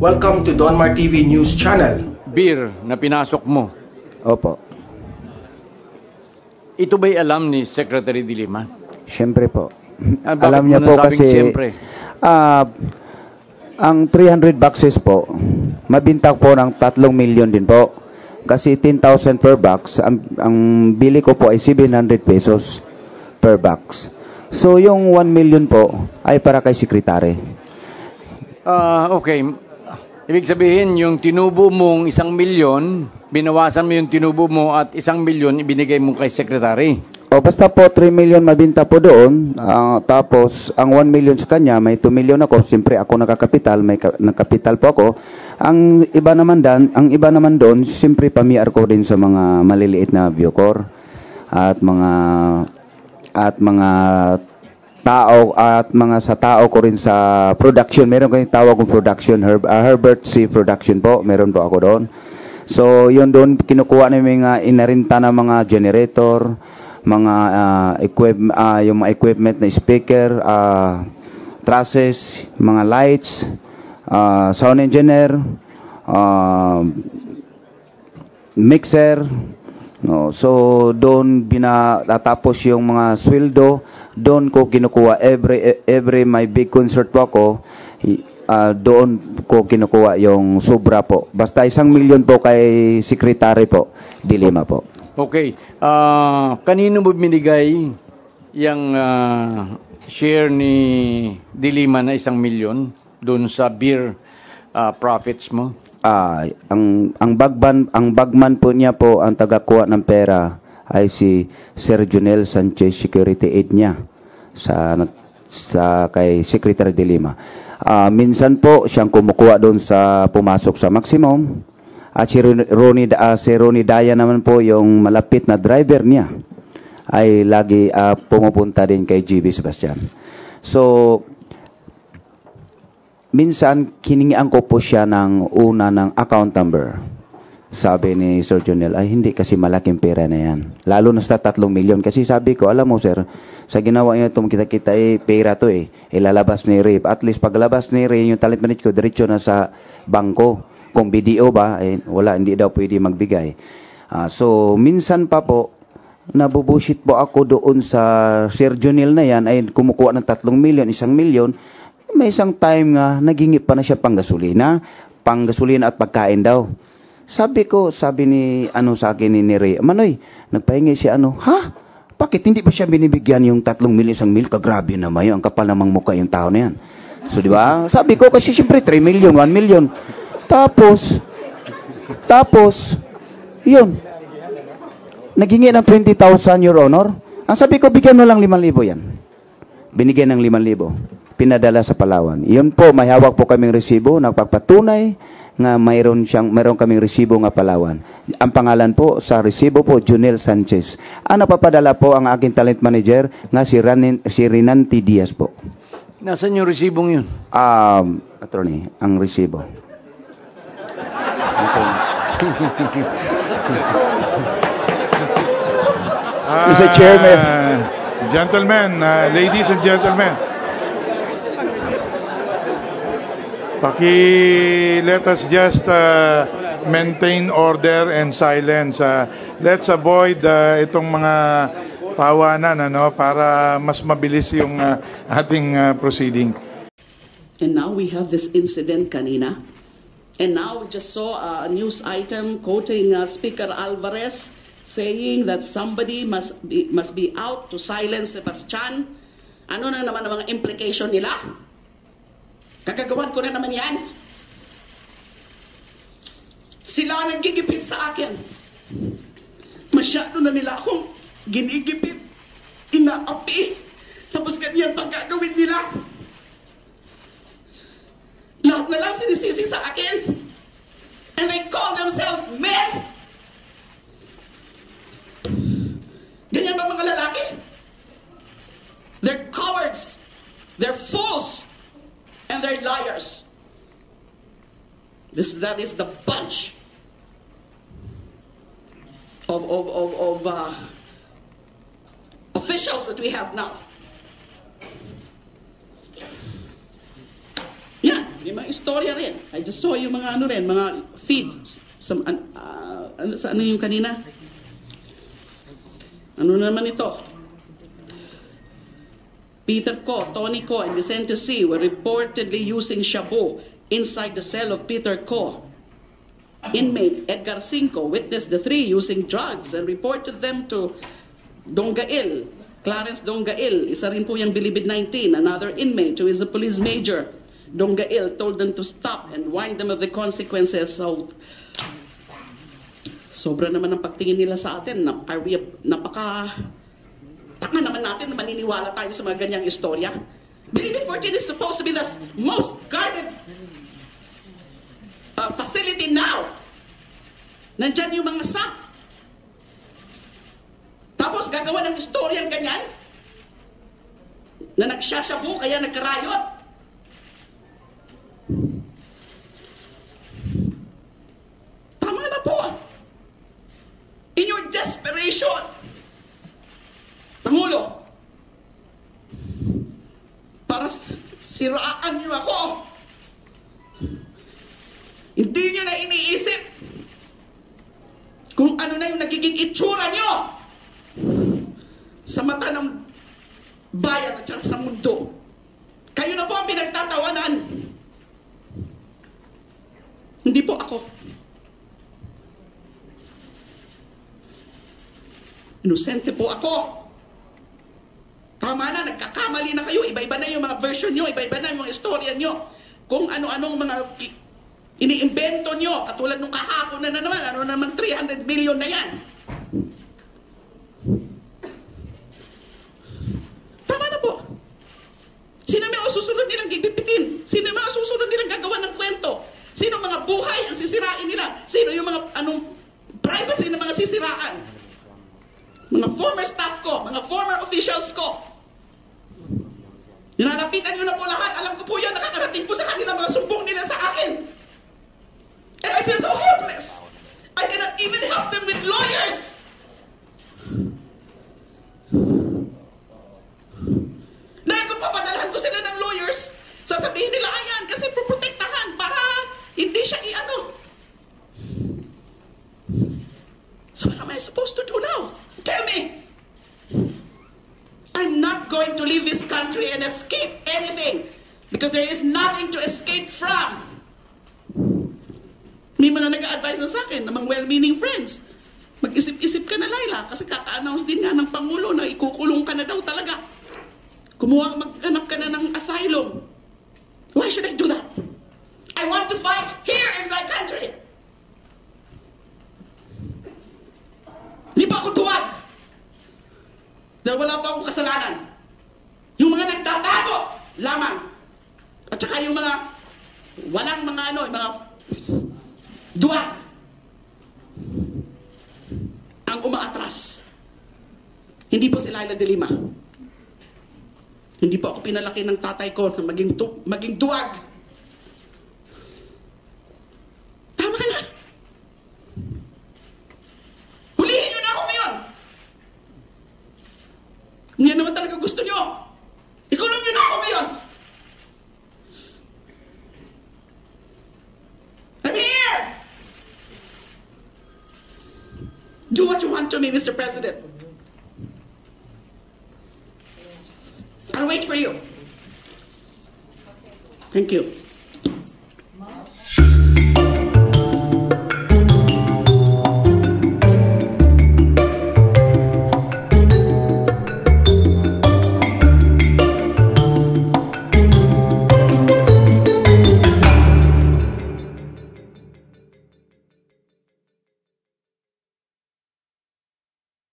Welcome to Donmar TV News Channel. Beer na pinasok mo, Opo. ito ba'y alam ni Secretary De Lima? Siyempre po. Bakit Alam mo niya po nasabing kasi siyempre? Ang 300 boxes po, mabintak po ng 3 milyon din po. Kasi 10,000 per box, ang bili ko po ay 700 pesos per box. So yung 1 million po ay para kay sekretary. Okay. Ibig sabihin, yung tinubo mong 1 milyon, binawasan mo yung tinubo mo at 1 milyon ibinigay mo kay Secretary. O basta po 3 million mabinta po doon, tapos ang 1 million sa kanya, may 2 million ako, siyempre ako nakakapital, may nakapital po ako. Ang iba naman doon, siyempre pamiar ko din sa mga maliliit na Viocor at mga tao at mga sa tao ko rin sa production. Meron kayong tawag kong production, Herbert C. Production po, meron po ako doon. So yun doon, kinukuha namin mga inarinta na mga generator, mga yung mga equipment na speaker, trusses, mga lights, sound engineer, mixer. No, so doon binatapos yung mga sweldo, doon ko kinukuha every my big concert po ako, doon ko kinukuha yung sobra po. Basta 1 milyon po kay Secretary po, De Lima po. Okay. Kanino mo binigay yung share ni De Lima na 1 milyon doon sa beer profits mo? Ang bagman po niya po, ang tagakuha ng pera ay si Sir Junel Sanchez, security aid niya sa kay Secretary De Lima. Minsan po siyang kumukuha doon sa pumasok sa maximum. At si Ronnie Daya naman po, yung malapit na driver niya, ay lagi pumupunta din kay GB Sebastian. So minsan, hiningian ko po siya ng una ng account number. Sabi ni Sir Jonel, ay hindi kasi malaking pera na yan. Lalo na sa 3 milyon. Kasi sabi ko, alam mo sir, sa ginawa niya itong kita-kita, pera to ilalabas ni Ray. At least paglabas ni Ray, yung talent manager ko, diretso na sa bangko. Kung BDO ba, wala, hindi daw pwede magbigay. So, minsan pa po, nabubushit po ako doon sa Sir Jonel na yan, ay kumukuha ng 3 milyon, 1 milyon. May isang time nga, naghingi pa na siya panggasolina at pagkain daw. Sabi ni sa akin ni Ray, Manoy, nagpahingi siya ha? Bakit hindi pa siya binibigyan yung 3 milyon, 1 milyon? Kagrabe naman yun, ang kapal namang mukha yung tao na yan. So, di ba? Sabi ko, kasi siyempre 3 milyon, 1 milyon. Tapos, yun, naghingi ng 20,000, Your Honor. Ang sabi ko, bigyan mo lang 5,000 yan. Binigyan ng 5,000. Pinadala sa Palawan. Iyon po, may hawak po kaming resibo, nagpapatunay nga mayroon kaming resibo nga Palawan. Ang pangalan po sa resibo po, Junel Sanchez. Ang napapadala po ang aking talent manager nga si Renanti Diaz po. Nasaan yung resibong yun? Attorney, ang resibo. Mr. Chairman. Gentlemen, ladies and gentlemen, let us just maintain order and silence. Let's avoid itong mga tawanan para mas mabilis yung ating proceeding. And now we have this incident kanina. And now we just saw a news item quoting Speaker Alvarez saying that somebody must be out to silence Sebastian. Ano na naman ang mga implication nila? Kakagawan ko na naman yan. Sila ang nagigipit sa akin. Masyado na nila akong ginigipit, inaapi, tapos ganyan pang gagawin nila. Lahat na lang sinisisi sa akin. And they call themselves men. Ganyan ba mga lalaki? They're cowards. They're fools. And they're liars. That is the bunch of officials that we have now. Yan, yung mga istorya rin. I just saw yung mga ano rin, mga feeds. Ano yung kanina? Ano naman ito? Peter Ko, Tony Ko, and Vicente C. were reportedly using shabu inside the cell of Peter Ko. Inmate Edgar Cinco witnessed the three using drugs and reported them to Dongail, Clarence Dongail. Isa rin po yung Bilibid 19, another inmate who is a police major. Dongail told them to stop and warn them of the consequences. So, sobra naman ang pagtingin nila sa atin. Tama naman natin na maniniwala tayo sa mga ganyang istorya. Bilibid 14 is supposed to be the most guarded facility now. Nandyan yung mga SAP. Tapos gagawa ng istoryan ganyan na nagsasyabu kaya nagkarayot. Tama na po. In your desperation, Pangulo, para siraan niyo ako, hindi niyo na iniisip kung ano na yung nagiging itsura niyo sa mata ng bayan at saka sa mundo. Kayo na po ang pinagtatawanan. Hindi po ako. Inosente po ako. Tama na, nagkakamali na kayo. Iba-iba na yung mga version nyo, iba-iba na yung mga istorya nyo. Kung ano-anong mga iniimbento nyo, katulad nung kahapon na naman, ano naman 300 million na yan. Tama na po. Sino mga susunod nilang gigipitin? Sino mga susunod nilang gagawa ng kwento? Sino mga buhay ang sisirain nila? Sino yung mga privacy ng mga sisiraan? Mga former staff ko, mga former officials ko. Nilalapitan nyo na po lahat. Alam ko po yan, nakakarating po sa kanila mga sumbong nila sa akin. And I feel so helpless. I cannot even help them with lawyers. Dahil kung papadalhan ko sila ng lawyers, sasabihin nila, ayan, kasi proprotektahan para hindi siya i-ano. So what am I supposed to do now? Tell me. I'm not going to leave this country and escape anything because there is nothing to escape from. May mga nag-a-advise na sa akin, namang well-meaning friends. Mag-isip-isip ka na, Laila, kasi kaka-announce din nga ng Pangulo na ikukulong ka na daw talaga. Maghanap ka na ng asylum. Why should I do that? I want to fight here in my country. Di ba ako tuwag? Dahil wala pa akong kasalanan. Yung mga nagtatago lamang. At saka yung mga walang mga mga duwag ang umaatras. Hindi po si Laila de Lima. Hindi po ako pinalaki ng tatay ko na maging duwag. Tama na. Hulihin nyo na ako ngayon. Kung yan naman talaga gusto nyo, ikulong nyo na ako ngayon. I'm here. Do what you want to me, Mr. President. I'll wait for you. Thank you.